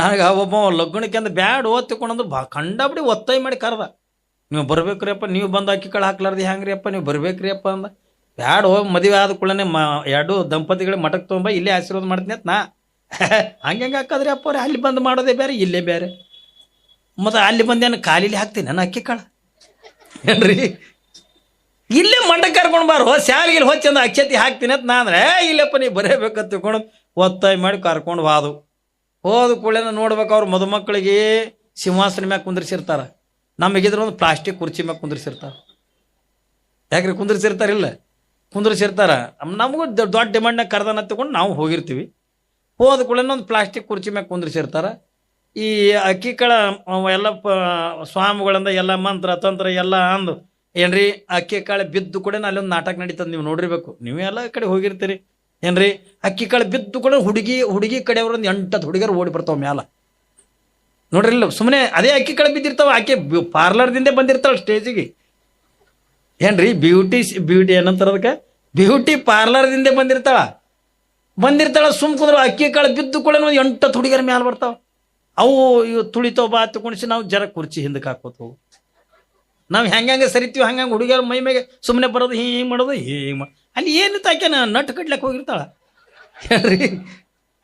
ನನಗೆ ಒಬ್ಬ ಲಗ್ನಕ್ಕೆ ಅಂದ ಬ್ಯಾಡ್ ಓದ್ತಿಕೊಂಡಂದ್ರೆ ಕಂಡಾಬಿಡಿ ಒತ್ತಾಯ ಮಾಡಿ ಕರೆದ. ನೀವು ಬರ್ಬೇಕ್ರಿ ಅಪ್ಪ, ನೀವು ಬಂದು ಅಕ್ಕಿ ಕಾಳು ಹಾಕ್ಲಾರ್ದು ಹ್ಯಾಂಗ್ರಿ ಅಪ್ಪ, ನೀವು ಬರ್ಬೇಕ್ರಿ ಅಪ್ಪ ಅಂದ. ಬ್ಯಾಡ ಹೋಗಿ ಮದುವೆ ಆದ ಕೂಡಲೇ ಎರಡು ದಂಪತಿಗಳಿಗೆ ಮಠಕ್ಕೆ ತೊಗೊಂಬ ಇಲ್ಲೇ ಆಶೀರ್ವಾದ ಮಾಡ್ತೀನಿ ಅಂತ ನಾ ಹಂಗೆ ಹಾಕದ್ರಿ ಅಪ್ಪ ಅವ್ರೆ. ಅಲ್ಲಿ ಬಂದು ಮಾಡೋದೇ ಬೇರೆ, ಇಲ್ಲೇ ಬೇರೆ. ಮತ್ತು ಅಲ್ಲಿ ಬಂದೇನು ಕಾಲಿಲಿ ಹಾಕ್ತೀನಿ ನಾನು ಅಕ್ಕಿ ಕಾಳು ಏನ್ರಿ? ಇಲ್ಲೇ ಮಠಕ್ಕೆ ಕರ್ಕೊಂಡು ಬಾರೋ, ಶಾಲೆಗೆ ಹೊಚ್ಚಂದ ಅಕ್ಷತಿ ಹಾಕ್ತೀನಿ ಅಂತ ನಾ ಅಂದ್ರೆ ಇಲ್ಲಪ್ಪ ನೀವು ಬರೇಬೇಕಂತ ತಿಳ್ಕೊಂಡು ಒತ್ತಾಯ ಮಾಡಿ ಕರ್ಕೊಂಡು ಹೋದ ಕೂಡಲೇ ನೋಡ್ಬೇಕು ಅವ್ರು ಮದುಮಕ್ಕಳಿಗೆ ಸಿಂಹಾಸನ ಮ್ಯಾಗ ಕುಂದ್ರಿಸಿರ್ತಾರ. ನಮಗಿದ್ರ ಒಂದು ಪ್ಲಾಸ್ಟಿಕ್ ಕುರ್ಚಿ ಮ್ಯಾಗ ಕುಂದ್ರಿಸಿರ್ತಾರ. ಯಾಕ್ರಿ ಕುಂದ್ರಿಸಿರ್ತಾರಿಲ್ಲ? ಕುಂದ್ರಿಸಿರ್ತಾರ. ನಮಗೂ ದೊಡ್ಡ ಡಿಮಾಂಡ್ನಾಗ ಕರ್ದನ ತಗೊಂಡು ನಾವು ಹೋಗಿರ್ತೀವಿ. ಹೋದ ಕೂಡಲೇ ಒಂದು ಪ್ಲಾಸ್ಟಿಕ್ ಕುರ್ಚಿ ಮ್ಯಾಗ ಕುಂದ್ರಿಸಿರ್ತಾರ. ಈ ಅಕ್ಕಿ ಕಾಳ ಎಲ್ಲ ಸ್ವಾಮಿಗಳಿಂದ ಎಲ್ಲ ಮಂತ್ರ ತಂತ್ರ ಎಲ್ಲ ಅಂದು ಏನ್ರಿ ಅಕ್ಕಿ ಕಾಳು ಬಿದ್ದು ಕೂಡ ಅಲ್ಲಿ ಒಂದು ನಾಟಕ ನಡೀತದೆ. ನೀವು ನೋಡಿರ್ಬೇಕು, ನೀವೇ ಎಲ್ಲ ಕಡೆ ಹೋಗಿರ್ತೀರಿ ಏನ್ರಿ. ಅಕ್ಕಿ ಕಾಳು ಬಿದ್ದು ಕೂಡ ಹುಡುಗಿ ಕಡೆಯವ್ರ ಒಂದು 8 ಹುಡುಗರು ಓಡಿ ಬರ್ತಾವ ಮ್ಯಾಲ ನೋಡ್ರಿಲ್ಲ. ಸುಮ್ಮನೆ ಅದೇ ಅಕ್ಕಿ ಕಾಳು ಬಿದ್ದಿರ್ತಾವ. ಆಕೆ ಪಾರ್ಲರ್ದಿಂದ ಬಂದಿರ್ತಾಳೆ ಸ್ಟೇಜಿಗೆ ಏನ್ರಿ. ಬ್ಯೂಟಿ ಏನಂತಾರ ಅದಕ್ಕೆ, ಬ್ಯೂಟಿ ಪಾರ್ಲರ್ದಿಂದ ಬಂದಿರ್ತಾಳ. ಸುಮ್ ಕುಂದ್ರೆ ಅಕ್ಕಿ ಕಾಳು ಬಿದ್ದು ಕೂಡ ಒಂದು 8 ಹುಡುಗರ ಮ್ಯಾಲ ಬರ್ತಾವ. ಅವು ಇವು ತುಳಿತಾವ ಬಾ ತುಣಿಸಿ ನಾವು ಜರ ಕುರ್ಚಿ ಹಿಂದಕ್ಕೆ ಹಾಕೋತವು. ನಾವು ಹೆಂಗೆ ಸರಿತೀವಿ ಹಂಗಂಗೆ ಹುಡುಗಿಯರ ಮೈ ಮೇಲೆ ಸುಮ್ಮನೆ ಬರೋದು, ಹಿಂಗೆ ಮಾಡೋದು, ಅಲ್ಲಿ ಏನು ತಾಕೆ ನಟ್ಟು ಕಟ್ಲಕ್ಕೆ ಹೋಗಿರ್ತಾಳ ಹೇಳ್ರಿ.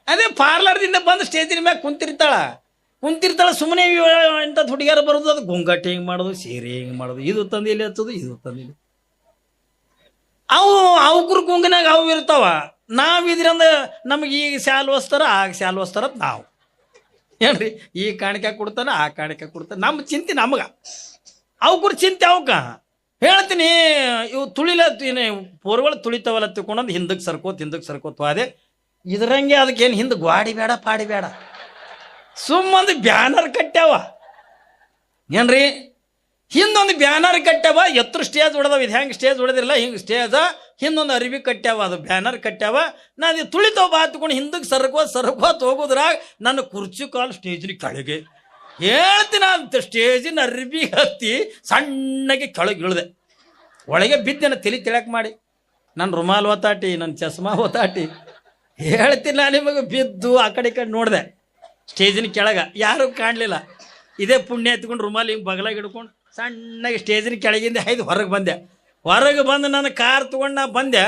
ಅದೇ ಪಾರ್ಲರ್ದಿಂದ ಬಂದು ಸ್ಟೇಜಿನ ಮ್ಯಾಗ ಕುಂತಿರ್ತಾಳ ಸುಮ್ಮನೆ ಇಂಥದ್ದು ಹುಡುಗಿಯರು ಬರೋದು, ಅದು ಗೊಂಗಾಟಿ ಹಿಂಗೆ ಮಾಡೋದು, ಸೀರೆ ಹಿಂಗೆ ಮಾಡೋದು, ಇದು ತಂದು ಇಲ್ಲಿ ಹಚ್ಚೋದು, ಇದು ತಂದು ಇಲ್ಲಿ. ಅವು ಗುಂಗಿನಾಗ ಅವು ಇರ್ತಾವ. ನಾವಿದ್ರಂದ ನಮಗೆ ಈಗ ಶಾಲು ಹೊಸ್ತಾರ, ಆಗ ಶಾಲು ಹೊಸ್ತಾರ ನಾವು ಏನ್ರಿ. ಈ ಕಾಣಿಕೆ ಕೊಡ್ತಾನೆ, ಆ ಕಾಣಿಕೆ ಕೊಡ್ತಾನೆ. ನಮ್ಮ ಚಿಂತೆ ನಮಗೆ, ಅವ್ರ ಚಿಂತೆ ಅವಕ್ಕ ಹೇಳ್ತೀನಿ. ಇವು ತುಳಿಲತ್ತೀನಿ ಪೋರ್ಗಳು ತುಳಿತಾವಲ್ಲ ತಿಳ್ಕೊಂಡಂದು ಹಿಂದಕ್ಕೆ ಸರ್ಕೋತ ಅದೇ ಇದ್ರಂಗೆ. ಅದಕ್ಕೇನು ಹಿಂದೆ ಗ್ವಾಡಿ ಬೇಡ ಪಾಡಿ ಬೇಡ, ಸುಮ್ಮಂದು ಬ್ಯಾನರ್ ಕಟ್ಟ್ಯಾವ ಏನ್ರಿ. ಹಿಂದೊಂದು ಬ್ಯಾನರ್ ಕಟ್ಟ್ಯಾವ, ಎತ್ತರ ಸ್ಟೇಜ್ ಹೊಡೆದವ. ಇದು ಹೆಂಗೆ ಸ್ಟೇಜ್ ಹೊಡೆದಿರಲ್ಲ ಹಿಂಗೆ ಸ್ಟೇಜ ಹಿಂದೊಂದು ಅರಿವಿ ಕಟ್ಟ್ಯಾವ, ಅದು ಬ್ಯಾನರ್ ಕಟ್ಟ್ಯಾವ. ನಾನು ತುಳಿತಾವ ಬಾತ್ಕೊಂಡು ಹಿಂದಕ್ಕೆ ಸರ್ಕೋತ್ ಹೋಗೋದ್ರಾಗ ನನ್ನ ಕುರ್ಚಿ ಕಾಲು ಸ್ಟೇಜಿನ ಕೆಳಗೆ ಹೇಳ್ತೀನಿ ಅಂತ ಸ್ಟೇಜಿನ ಅರ್ಬಿ ಹತ್ತಿ ಸಣ್ಣಗೆ ಕೆಳಗೆ ಇಳಿದೆ. ಒಳಗೆ ಬಿದ್ದೆನ ತಲೆ ತಿಳಕ್ ಮಾಡಿ ನನ್ನ ರುಮಾಲ್ ಒತ್ತಾಟಿ, ನನ್ನ ಚಸ್ಮಾ ಒತ್ತಾಟಿ ಹೇಳ್ತೀನಿ. ನಾನು ನಿಮಗೆ ಬಿದ್ದು ಆ ಕಡೆ ಈ ಕಡೆ ನೋಡಿದೆ. ಸ್ಟೇಜಿನ ಕೆಳಗೆ ಯಾರೂ ಕಾಣಲಿಲ್ಲ. ಇದೇ ಪುಣ್ಯ ಎತ್ಕೊಂಡು ರುಮಾಲ್ ಹಿಂಗೆ ಬಗಲಾಗಿ ಹಿಡ್ಕೊಂಡು ಸಣ್ಣಗೆ ಸ್ಟೇಜಿನ ಕೆಳಗಿಂದ ಹೊರಗೆ ಬಂದೆ. ಹೊರಗೆ ಬಂದು ನಾನು ಕಾರ್ ತೊಗೊಂಡು ನಾ ಬಂದೆ.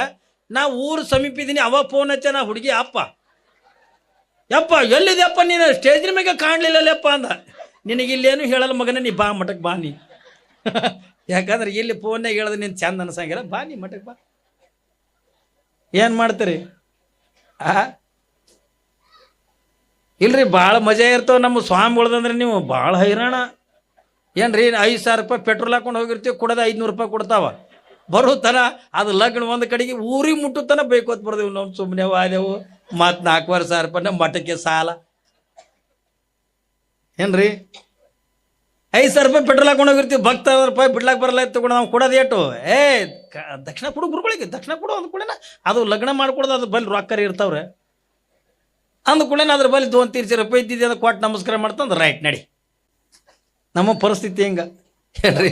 ನಾ ಊರು ಸಮೀಪಿದ್ದೀನಿ. ಅವ ಫೋನ್ ಹಚ್ಚ ನಾ ಹುಡುಗಿ, ಯಪ್ಪ ಎಲ್ಲಿದೆಯಪ್ಪ ನೀನು, ಸ್ಟೇಜಿನ ಮ್ಯಾಗ ಕಾಣಲಿಲ್ಲಲ್ಲಪ್ಪ ಅಂದ. ನಿನಗಿಲ್ಲೇನು ಹೇಳಲ್ಲ ಮಗನ, ನೀ ಬಾ ಮಠಕ್ಕೆ ಬಾ ನೀ ಯಾಕಂದ್ರೆ ಇಲ್ಲಿ ಫೋನ್ನಾಗ ಹೇಳಿದ್ರೆ ನೀನು ಚಂದ ಅನ್ಸಂಗಿಲ್ಲ, ಬಾ ನೀ ಮಠಕ್ಕೆ ಬಾ. ಏನು ಮಾಡ್ತೀರಿ ಇಲ್ರಿ, ಭಾಳ ಮಜಾ ಇರ್ತಾವ ನಮ್ಮ ಸ್ವಾಮಿಗಳದಂದ್ರೆ. ನೀವು ಭಾಳ ಹೈರಾಣ ಏನ್ರಿ. 5,000 ರೂಪಾಯಿ ಪೆಟ್ರೋಲ್ ಹಾಕೊಂಡು ಹೋಗಿರ್ತೀವಿ, ಕೊಡೋದು 500 ರೂಪಾಯಿ ಕೊಡ್ತಾವ. ಬರುತ್ತಾನ ಅದು ಲಗ್ನ ಒಂದು ಕಡೆಗೆ ಊರಿಗೆ ಮುಟ್ಟುತ್ತಾನ ಬೇಕೋತ್ ಬರ್ದೇವು. ನಾವು ಸುಮ್ಮನೆ ವಾದೆವು. ಮತ್ತು 4,500 ರೂಪಾಯಿ ನಮ್ಮ ಮಠಕ್ಕೆ ಸಾಲ ಏನ್ರಿ. 5,000 ರೂಪಾಯಿ ಪೆಟ್ರೋಲ್ ಹಾಕೊಂಡು ಹೋಗಿರ್ತೀವಿ, 10,000 ರೂಪಾಯಿ ಬಿಡ್ಲಾಕ್ ಬರಲ್ಲ ತಗೊಂಡು ನಾವು ಕೊಡೋದು ಏಟು. ದಕ್ಷಿಣ ಕೊಡು ಗುರುಗಳಿಗೆ, ದಕ್ಷಿಣ ಕೊಡು ಅಂದ ಕೂಡ ಅದು ಲಗ್ನ ಮಾಡ್ಕೊಡೋದು. ಅದು ಬಲ್ಲಿ ರೊಕ್ಕರಿ ಇರ್ತಾವ್ರೆ ಅಂದ ಕೂಡ ಅದ್ರ ಬಲ್ಲಿ 2-3 ರೂಪಾಯಿ ಇದ್ದಿದ್ದೆ ಅದು ಕೊಟ್ಟು ನಮಸ್ಕಾರ ಮಾಡ್ತಂದು ರೈಟ್ ನಡಿ. ನಮ್ಮ ಪರಿಸ್ಥಿತಿ ಹಿಂಗೆ ಹೇಳ್ರಿ.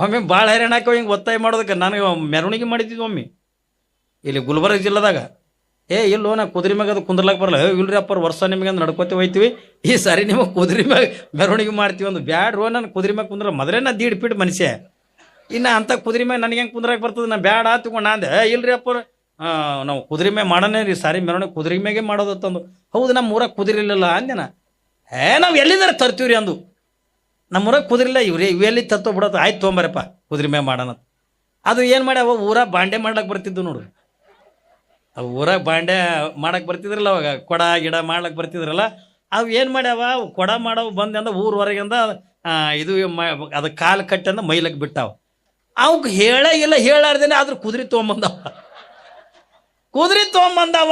ಒಮ್ಮೆ ಭಾಳ ಹೈರಾಣ ಹಾಕೋ ಹಿಂಗೆ ಒತ್ತಾಯ ಮಾಡೋದಕ್ಕೆ. ನನಗೆ ಮೆರವಣಿಗೆ ಮಾಡಿದ್ವಿ ಒಮ್ಮೆ ಇಲ್ಲಿ ಗುಲ್ಬರ್ಗ ಜಿಲ್ಲೆದಾಗ. ಇಲ್ಲೋ ನಾ ಕುದುರೆ ಮ್ಯಾಗ ಅದು ಕುಂದ್ರಲಾಕ ಬರಲ್ಲ. ಇಲ್ರಿ ಅಪ್ಪರು ವರ್ಷ ನಿಮಗೆ ನಡ್ಕೋತಿ ಹೋಯ್ತೀವಿ, ಈ ಸಾರಿ ನಿಮಗೆ ಕುದುರೆ ಮ್ಯಾಗ ಮೆರವಣಿಗೆ ಮಾಡ್ತೀವಿ. ಒಂದು ಬ್ಯಾಡ್ರೋ ನಾನು ಕುದುರೆ ಮ್ಯಾಗ ಕುಂದ್ರ ಮೊದಲೇ ನಾ ದೀಡ್ ಮನುಷ್ಯ. ಇನ್ನು ಅಂಥ ಕುದುರೆ ಮ್ಯಾಗ ನನಗೆ ಹೆಂಗೆ ಕುಂದ್ರಾಕ ಬರ್ತದೆ, ನಾ ಬ್ಯಾಡ ತಗೊಂಡು ಅಂದೆ. ಇಲ್ರಿ ಅಪ್ಪರು ನಾವು ಕುದುರೆ ಮ್ಯಾಗ ಮಾಡೋಣ ರೀ ಸಾರಿ ಮೆರವಣಿಗೆ ಕುದುರೆ ಮ್ಯಾಗೆ ಮಾಡೋದು ತಂದು. ಹೌದು ನಮ್ಮ ಊರಾಗ ಕುದುರೆ ಇಲ್ಲಲ್ಲ ಅಂದೆ ನಾ. ನಾವು ಎಲ್ಲಿಂದಾರ ತರ್ತೀವಿ ರೀ ಅಂದು. ನಮ್ಮೂರಾಗ ಕುದುರಿಲ್ಲ, ಇವೆಲ್ಲಿ ತತ್ತೋ ಬಿಡೋದು. ಆಯ್ತು ತೊಗೊಂಬರಪ್ಪ ಕುದುರೆ ಮ್ಯಾಗ ಮಾಡೋಣ. ಅದು ಏನು ಮಾಡಿ ಅವ ಊರಾಗ ಬಾಂಡೆ ಮಾಡ್ಲಿಕ್ಕೆ ಬರ್ತಿದ್ದು ನೋಡ್ರಿ. ಅವು ಊರಾಗ ಬಾಂಡೆ ಮಾಡಕ್ಕೆ ಬರ್ತಿದ್ರಲ್ಲ ಅವಾಗ, ಕೊಡ ಗಿಡ ಮಾಡ್ಲಿಕ್ಕೆ ಬರ್ತಿದ್ರಲ್ಲ. ಅವು ಏನು ಮಾಡ್ಯಾವ, ಕೊಡ ಮಾಡವು ಬಂದೆ ಅಂದ ಊರ ಹೊರಗಿಂದ ಇದು ಅದು ಕಾಲು ಕಟ್ಟಿ ಅಂದ ಮೈಲಕ್ಕೆ ಬಿಟ್ಟಾವ. ಅವಕ್ಕೆ ಹೇಳಾಗಿಲ್ಲ, ಹೇಳಾರ್ದೇನೆ ಆದ್ರೆ ಕುದುರೆ ತೊಗೊಂಬಂದವ.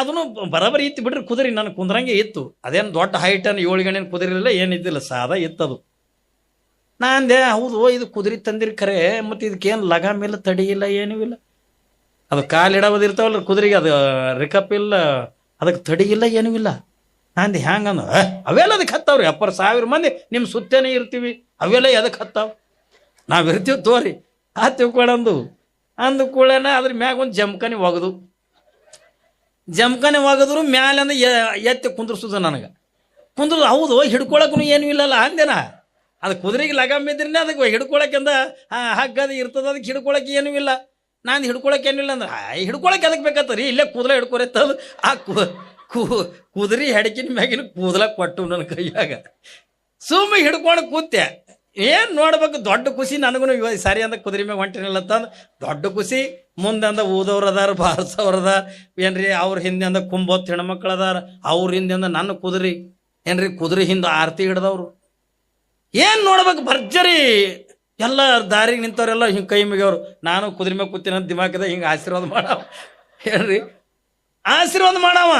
ಅದನ್ನು ಬರೋಬರಿ ಇತ್ತು ಬಿಡ್ರಿ ಕುದುರೆ. ನಾನು ಕುಂದ್ರಂಗೆ ಇತ್ತು. ಅದೇನು ದೊಡ್ಡ ಹೈಟನ್ನು 7 ಗಂಟೆ ಕುದುರೆ ಇರಲಿಲ್ಲ, ಏನಿದ್ದಿಲ್ಲ, ಸಾದಾ ಇತ್ತದು. ನಾ ಅಂದೆ ಹೌದು ಇದು ಕುದುರೆ ತಂದಿರಿ ಖರೆ, ಮತ್ತು ಇದಕ್ಕೇನು ಲಗಾಮಿಲ್ಲ, ತಡಿಯಿಲ್ಲ, ಏನೂ ಇಲ್ಲ. ಅದು ಕಾಲಿಡೋದು ಇರ್ತಾವಲ್ಲ ಕುದುರೆಗೆ, ಅದು ರಿಕಪ್ ಇಲ್ಲ, ಅದಕ್ಕೆ ತಡಿಯಿಲ್ಲ, ಏನೂ ಇಲ್ಲ. ನಂದು ಹ್ಯಾಂಗಂದ ಅವೆಲ್ಲ ಅದಕ್ಕೆ ಹತ್ತಾವ್ರಿ. 10,000 ಮಂದಿ ನಿಮ್ಮ ಸುತ್ತೇನೆ ಇರ್ತೀವಿ, ಅವೆಲ್ಲ ಎದಕ್ಕೆ ಹತ್ತಾವ, ನಾವು ಇರ್ತೀವಿ ತೋರಿ ಆ ತಿಳ್ಕೊಳ್ಳಂದು. ಅಂದು ಕೂಡನ ಅದ್ರ ಮ್ಯಾಗ ಒಂದು ಜಮಖಾನೆ ಒಗದ್ರು ಮ್ಯಾಲೆ ಅಂದ್ರೆ ಎತ್ತಿ ಕುಂದ್ರಸೋದು ನನಗೆ. ಕುಂದ್ರು ಹೌದು ಹಿಡ್ಕೊಳಕ್ಕೂ ಏನೂ ಇಲ್ಲಲ್ಲ ಅಂದೇನ. ಅದು ಕುದುರೆಗೆ ಲಗಾಮ್ ಇದ್ರಿಂದ ಅದಕ್ಕೆ ಹಿಡ್ಕೊಳಕ್ಕಿಂದ ಹಗ್ಗದ ಇರ್ತದ, ಅದಕ್ಕೆ ಹಿಡ್ಕೊಳಕ್ಕೆ ಏನೂ ಇಲ್ಲ. ನಾನು ಹಿಡ್ಕೊಳಕ್ಕೆ ಏನಿಲ್ಲ ಅಂದ್ರೆ ಹಿಡ್ಕೊಳಕ್ಕೆ ಅದಕ್ಕೆ ಬೇಕತ್ತ ರೀ, ಇಲ್ಲೇ ಕೂದಲ ಹಿಡ್ಕೊರತ್ತದು. ಆ ಕುದುರೆ ಹೆಡಕಿನ ಮ್ಯಾಗಿನ ಕೂದಲ ಕೊಟ್ಟು ನನ್ನ ಕೈಯಾಗ ಸುಮ್ಮನೆ ಹಿಡ್ಕೊಂಡು ಕೂತೆ. ಏನು ನೋಡ್ಬೇಕು, ದೊಡ್ಡ ಖುಷಿ ನನಗೂ. ಇವಾಗ ಸರಿ ಅಂದ ಕುದುರೆ ಮ್ಯಾಗ ಹೊಂಟಿನಿಲ್ಲ ಅಂತಂದು ದೊಡ್ಡ ಖುಷಿ. ಮುಂದೆ ಅಂದ ಊದವ್ರು ಅದಾರ, ಬಾರಿಸೋರು ಅದಾರ ಏನ್ರಿ, ಅವ್ರ ಹಿಂದೆ ಅಂದ ಕುಂಬತ್ತು ಹೆಣ್ಮಕ್ಳು ಅದಾರ, ಅವ್ರ ಹಿಂದೆ ಅಂದ ನನ್ನ ಕುದುರೆ ಏನ್ರಿ, ಕುದುರೆ ಹಿಂದೆ ಆರತಿ ಹಿಡ್ದವ್ರು. ಏನು ನೋಡ್ಬೇಕು ಭರ್ಜರಿ. ಎಲ್ಲ ದಾರಿಗೆ ನಿಂತವ್ರೆಲ್ಲ ಹಿಂಗೆ ಕೈ ಮುಗಿಯವ್ರು. ನಾನು ಕುದುರೆ ಮ್ಯಾಗ ಕೂತೀನಿ ಅಂತ ದಿಮಾಕದ ಹಿಂಗೆ ಆಶೀರ್ವಾದ ಮಾಡವ ಹೇಳ್ರಿ, ಆಶೀರ್ವಾದ ಮಾಡವ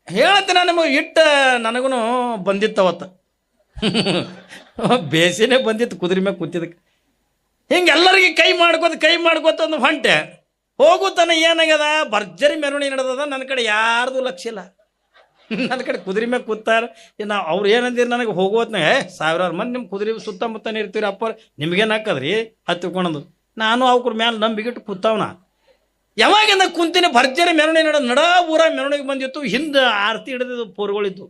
ಹೇಳ್ತೀನಿ. ನಿಮಗೆ ಇಟ್ಟ ನನಗೂ ಬಂದಿತ್ತು ಅವತ್ತು ಬೇಸಿನೇ ಬಂದಿತ್ತು ಕುದುರೆ ಮ್ಯಾಗ ಕೂತಿದ್ದಕ್ಕೆ. ಹಿಂಗೆ ಎಲ್ಲರಿಗೆ ಕೈ ಮಾಡ್ಕೋತ ಒಂದು ಹೊಂಟೆ ಹೋಗುತ್ತಾನೆ. ಏನಾಗ್ಯದ, ಭರ್ಜರಿ ಮೆರವಣಿಗೆ ನಡೆದದ. ನನ್ನ ಕಡೆ ಯಾರ್ದು ಲಕ್ಷ್ಯ ಇಲ್ಲ. ನನ್ನ ಕಡೆ ಕುದುರೆ ಮ್ಯಾಗ ಕೂತಾರ. ನಾ ಅವ್ರು ಏನಂದಿರಿ ನನಗೆ ಹೋಗೋತ್ನ, ಸಾವಿರಾರು ಮಂದಿ ನಿಮ್ಮ ಕುದುರೆ ಸುತ್ತಮುತ್ತನೇ ಇರ್ತೀರಿ ಅಪ್ಪ, ನಿಮ್ಗೇನು ಹಾಕದ್ರಿ ಹತ್ತಿಕೊಂಡಂದು. ನಾನು ಅವ್ರ ಮ್ಯಾಲೆ ನಂಬಿಗಿಟ್ಟು ಕೂತಾವನ. ಯಾವಾಗಿಂದ ಕುಂತೀನಿ ಭರ್ಜರಿ ಮೆರವಣಿಗೆ ನಡ ಊರ ಮೆರವಣಿಗೆ ಬಂದಿತ್ತು. ಹಿಂದೆ ಆರತಿ ಹಿಡಿದಿದ್ದು ಪೋರ್ಗಳಿದ್ದು.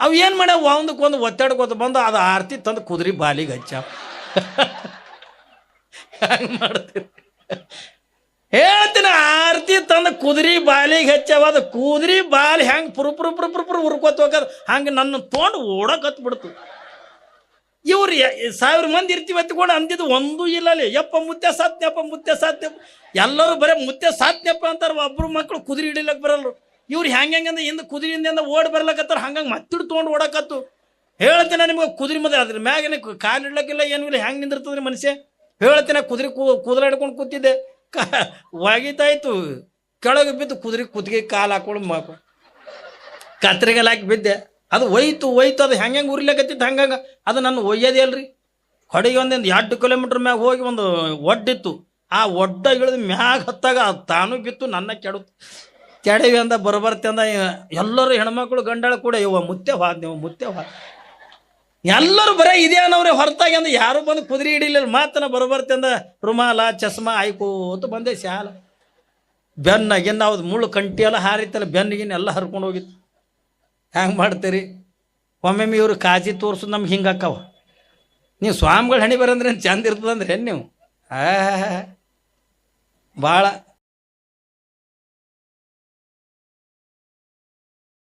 ಅವು ಏನು ಮಾಡ್ಯಾವ, ಒಂದಕ್ಕೊಂದು ಒತ್ತಾಡ್ಕೋತ ಬಂದು ಅದು ಆರತಿ ತಂದು ಕುದುರೆ ಬಾಲಿಗೆ ಹಚ್ಚಾವ. ಹಂಗೆ ಮಾಡ್ತೀರಿ ಹೇಳ್ತೀನಿ. ಆರತಿ ತಂದು ಕುದುರೆ ಬಾಲಿಗೆ ಹಚ್ಚಾವ. ಅದು ಕುದುರೆ ಬಾಲಿ ಹೆಂಗೆ ಪುರುಪುರು ಉರ್ಕೋತ ಹೋಗೋದು ಹಂಗೆ ನನ್ನ ತೊಗೊಂಡು ಓಡಕತ್ ಬಿಡ್ತು. ಇವ್ರು 1000 ಮಂದಿ ಇರ್ತೀವಿ ಹತ್ಕೊಂಡು ಅಂದಿದ್ದು ಒಂದೂ ಇಲ್ಲ ಅಲ್ಲಿ. ಯಪ್ಪ ಮುತ್ತೆ ಸಾತ್ನೆಪ್ಪ ಎಲ್ಲರೂ ಬರೀ ಮುತ್ತೆ ಸಾತ್ನೆಪ್ಪ ಅಂತಾರೆ. ಒಬ್ಬರು ಮಕ್ಕಳು ಕುದುರೆ ಹಿಡಿಲಕ್ಕೆ ಬರಲ್ರು. ಇವ್ರು ಹೆಂಗಂದ್ರೆ ಹಿಂದೆ ಕುದುರೆಯಿಂದ ಓಡಿ ಬರ್ಲಕತ್ತಾರ. ಹಂಗಂಗೆ ಮತ್ತಿಡ್ ತೊಗೊಂಡು ಓಡಕತ್ತು. ಹೇಳ್ತೀನಿ ನಿಮ್ಗೆ, ಕುದುರೆ ಮದ ಅದ್ರ ಮ್ಯಾಗನೆ ಕಾಲು ಇಡ್ಲಕ್ಕಿಲ್ಲ, ಏನೂ ಇಲ್ಲ. ಹೆಂಗೆ ನಿಂದಿರ್ತದ್ರಿ ಮನುಷ್ಯ ಹೇಳ್ತೀನಿ. ಕುದುರೆ ಕೂದಲ ಹಿಡ್ಕೊಂಡು ಕೂತಿದ್ದೆ, ಒಗಿತಾಯ್ತು. ಕೆಳಗೆ ಬಿದ್ದು ಕುದುರೆ ಕುತ್ತಿಗೆ ಕಾಲು ಹಾಕೊಂಡು ಕತ್ರಿಗೆಲ್ಲ ಹಾಕಿ ಬಿದ್ದೆ. ಅದು ಒಯ್ತು ಅದು ಹೆಂಗೆ ಉರಿಲಕತ್ತಿತ್ತು ಹಂಗಂಗೆ. ಅದು ನನ್ನ ಒಯ್ಯೋದೇ ಅಲ್ರಿ. ಕಡೆಗೆ ಒಂದೊಂದು 2 ಕಿಲೋಮೀಟ್ರ್ ಮ್ಯಾಗ ಹೋಗಿ ಒಂದು ಒಡ್ಡಿತ್ತು. ಆ ಒಡ್ಡ ಇಳಿದು ಮ್ಯಾಗ ಹತ್ತಾಗ ತಾನು ಬಿತ್ತು, ನನ್ನ ಕೆಡುತ್ತು. ಕೆಡವಿ ಅಂದ ಬರಬರ್ತೆ ಅಂದ. ಎಲ್ಲರೂ ಹೆಣ್ಮಕ್ಳು ಗಂಡಾಳ ಕೂಡ ಇವ ಮುತ್ತೆ ಹೋದ ಎಲ್ಲರೂ ಬರೀ ಇದೇ ಅನ್ನೋರೆ ಹೊರತಾಗಿ ಅಂದ. ಯಾರು ಬಂದು ಕುದುರೆ ಹಿಡಿಲಿಲ್ಲ. ಮಾತನ ಬರಬರ್ತೆ ಅಂದ ರುಮಾಲ ಚಸ್ಮಾ ಆಯ್ಕೋತ ಬಂದೆ. ಶಾಲ ಬೆನ್ನಾಗಿನ್ನ ಅವ್ದು ಮುಳ್ಳು ಕಂಟಿ ಎಲ್ಲ ಹಾರಿತ್ತಲ್ಲ, ಬೆನ್ನಿಗಿನ್ನ ಎಲ್ಲ ಹರ್ಕೊಂಡು ಹೋಗಿತ್ತು. ಹೆಂಗೆ ಮಾಡ್ತೀರಿ? ಒಮ್ಮೊಮ್ಮೆ ಇವರು ಕಾಜಿ ತೋರ್ಸೋದು ನಮ್ಗೆ ಹಿಂಗೆ ಹಾಕವ. ನೀವು ಸ್ವಾಮಿಗಳು ಹಣಿ ಬರಂದ್ರೆ ಚಂದ ಇರ್ತದಂದ್ರೆ ನೀವು ಭಾಳ